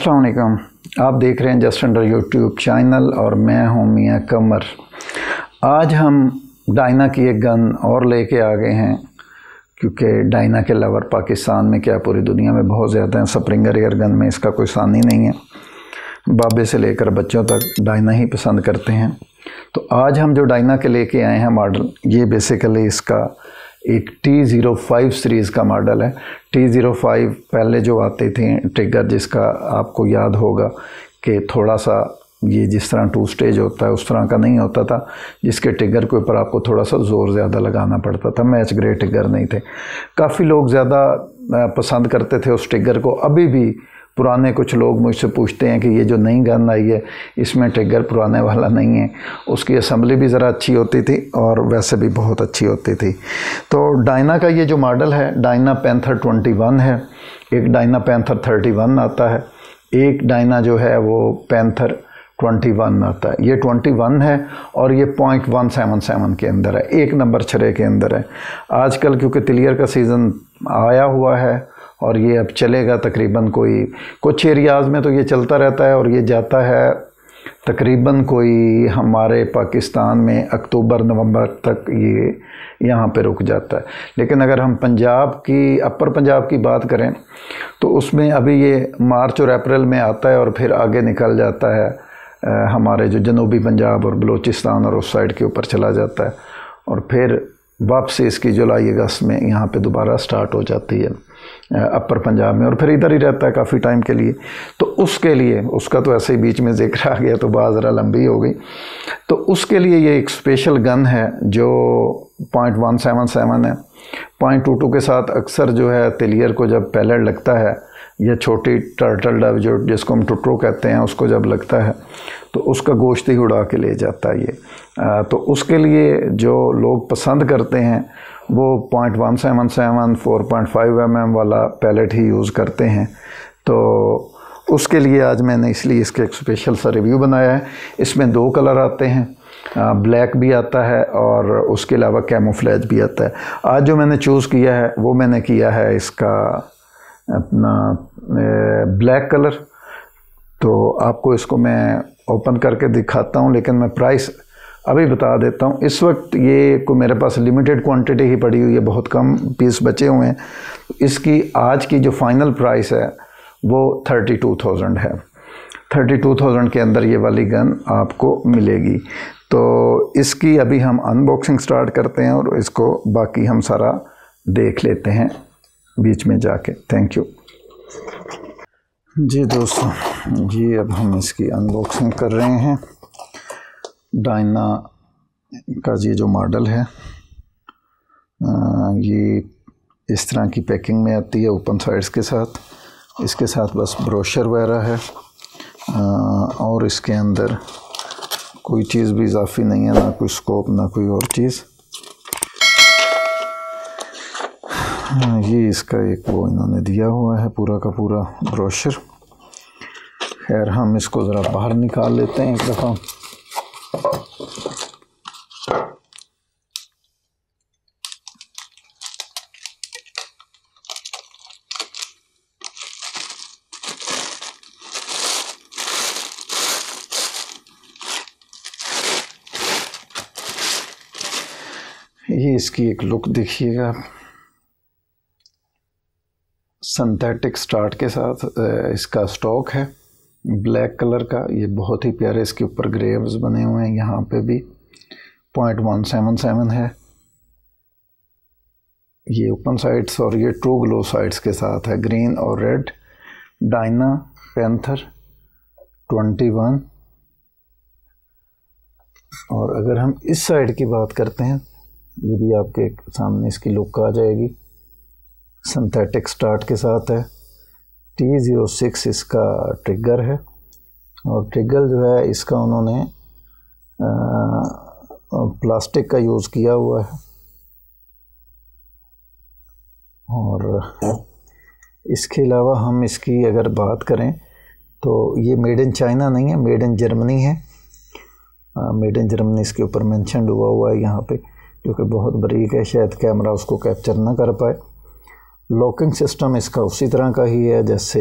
अस्सलाम वालेकुम। आप देख रहे हैं जस्ट अंडर यूट्यूब चैनल और मैं हूं मियां कमर। आज हम डायना की एक गन और लेके आ गए हैं, क्योंकि डायना के लवर पाकिस्तान में क्या पूरी दुनिया में बहुत ज़्यादा हैं। स्प्रिंगर एयर गन में इसका कोई सानी नहीं है। बाबे से लेकर बच्चों तक डायना ही पसंद करते हैं। तो आज हम जो डायना के लेके आए हैं मॉडल, ये बेसिकली इसका एक T05 सीरीज़ का मॉडल है। T05 पहले जो आते थे ट्रिगर, जिसका आपको याद होगा कि थोड़ा सा ये जिस तरह 2 स्टेज होता है उस तरह का नहीं होता था, जिसके ट्रिगर के ऊपर आपको थोड़ा सा ज़ोर ज़्यादा लगाना पड़ता था। मैच ग्रेड ट्रिगर नहीं थे। काफ़ी लोग ज़्यादा पसंद करते थे उस ट्रिगर को। अभी भी पुराने कुछ लोग मुझसे पूछते हैं कि ये जो नई गन आई है इसमें ट्रिगर पुराने वाला नहीं है। उसकी असेंबली भी ज़रा अच्छी होती थी और वैसे भी बहुत अच्छी होती थी। तो डायना का ये जो मॉडल है डायना पैंथर 21 है। एक डायना पैंथर 31 आता है, एक डायना जो है वो पैंथर 21 आता है। ये 21 है और ये .177 के अंदर है, 1 नंबर छरे के अंदर है। आजकल क्योंकि तिलियर का सीज़न आया हुआ है और ये अब चलेगा तकरीबन कोई कुछ एरियाज़ में तो ये चलता रहता है और ये जाता है तकरीबन कोई हमारे पाकिस्तान में अक्टूबर नवंबर तक ये यहाँ पे रुक जाता है। लेकिन अगर हम पंजाब की अपर पंजाब की बात करें तो उसमें अभी ये मार्च और अप्रैल में आता है और फिर आगे निकल जाता है हमारे जो जनूबी पंजाब और बलूचिस्तान और उस साइड के ऊपर चला जाता है और फिर वापसी इसकी जुलाई अगस्त में यहाँ पे दोबारा स्टार्ट हो जाती है अपर पंजाब में, और फिर इधर ही रहता है काफ़ी टाइम के लिए। तो उसके लिए उसका तो ऐसे ही बीच में जिक्र आ गया तो बात ज़रा लंबी हो गई। तो उसके लिए ये एक स्पेशल गन है जो .177 है। .22 के साथ अक्सर जो है तिलियर को जब पैलेट लगता है या छोटी टर्टल डव जो जिसको हम टुटरो कहते हैं, उसको जब लगता है तो उसका गोश्त ही उड़ा के ले जाता है ये। तो उसके लिए जो लोग पसंद करते हैं वो .177 4.5 mm वाला पैलेट ही यूज़ करते हैं। तो उसके लिए आज मैंने इसलिए इसके एक स्पेशल सा रिव्यू बनाया है। इसमें 2 कलर आते हैं, ब्लैक भी आता है और उसके अलावा कैमोफ्लेज भी आता है। आज जो मैंने चूज़ किया है वो मैंने किया है इसका अपना ब्लैक कलर। तो आपको इसको मैं ओपन करके दिखाता हूँ, लेकिन मैं प्राइस अभी बता देता हूँ। इस वक्त ये को मेरे पास लिमिटेड क्वांटिटी ही पड़ी हुई है, बहुत कम पीस बचे हुए हैं। इसकी आज की जो फाइनल प्राइस है वो 32,000 है। 32,000 के अंदर ये वाली गन आपको मिलेगी। तो इसकी अभी हम अनबॉक्सिंग स्टार्ट करते हैं और इसको बाकी हम सारा देख लेते हैं बीच में जाके। थैंक यू जी दोस्तों, जी अब हम इसकी अनबॉक्सिंग कर रहे हैं। डायना का ये जो मॉडल है ये इस तरह की पैकिंग में आती है ओपन साइड्स के साथ। इसके साथ बस ब्रोशर वगैरह है और इसके अंदर कोई चीज़ भी इजाफी नहीं है, ना कोई स्कोप ना कोई और चीज़। ये इसका एक वो इन्होंने दिया हुआ है पूरा का पूरा ब्रोशर। खैर हम इसको ज़रा बाहर निकाल लेते हैं एक दफ़ा। ये इसकी एक लुक देखिएगा, सिंथेटिक स्टार्ट के साथ इसका स्टॉक है ब्लैक कलर का। ये बहुत ही प्यारे इसके ऊपर ग्रेव्स बने हुए हैं। यहाँ पे भी .177 है। ये ओपन साइड्स और ये ट्रू ग्लो साइड्स के साथ है, ग्रीन और रेड। Diana panther 21। और अगर हम इस साइड की बात करते हैं, ये भी आपके सामने इसकी लुक आ जाएगी। सिंथेटिक स्टार्ट के साथ है। T06 इसका ट्रिगर है और ट्रिगर जो है इसका उन्होंने प्लास्टिक का यूज़ किया हुआ है। और इसके अलावा हम इसकी अगर बात करें तो ये मेड इन चाइना नहीं है, मेड इन जर्मनी है। मेड इन जर्मनी इसके ऊपर मेंशन हुआ है यहाँ पे, क्योंकि बहुत बारीक है, शायद कैमरा उसको कैप्चर ना कर पाए। लॉकिंग सिस्टम इसका उसी तरह का ही है जैसे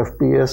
FPS۔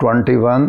21۔